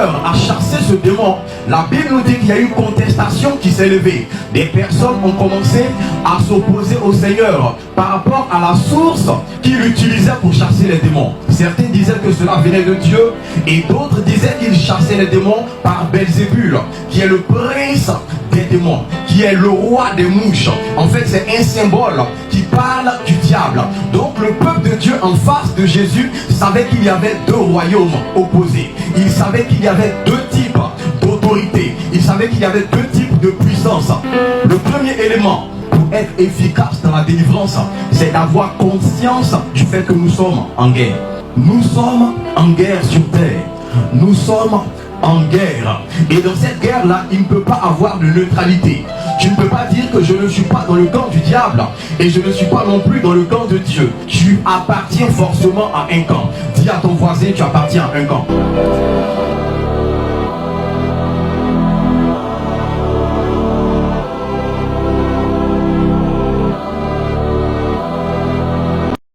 Seigneur a chassé ce démon, la Bible nous dit qu'il y a eu une contestation qui s'est levée. Des personnes ont commencé à s'opposer au Seigneur par rapport à la source qu'il utilisait pour chasser les démons. Certains disaient que cela venait de Dieu et d'autres disaient qu'il chassait les démons par Belzébul, qui est le prince des démons, qui est le roi des mouches. En fait, c'est un symbole qui parle du diable. Donc le peuple de Dieu en face de Jésus savait qu'il y avait deux royaumes opposés. Il savait qu'il y avait deux types d'autorité. Il savait qu'il y avait deux types de puissance. Le premier élément pour être efficace dans la délivrance, c'est d'avoir conscience du fait que nous sommes en guerre. Nous sommes en guerre sur terre. Nous sommes en guerre. Et dans cette guerre-là, il ne peut pas avoir de neutralité. Tu ne peux pas dire que je ne suis pas dans le camp du diable et je ne suis pas non plus dans le camp de Dieu. Tu appartiens forcément à un camp. Dis à ton voisin, tu appartiens à un camp.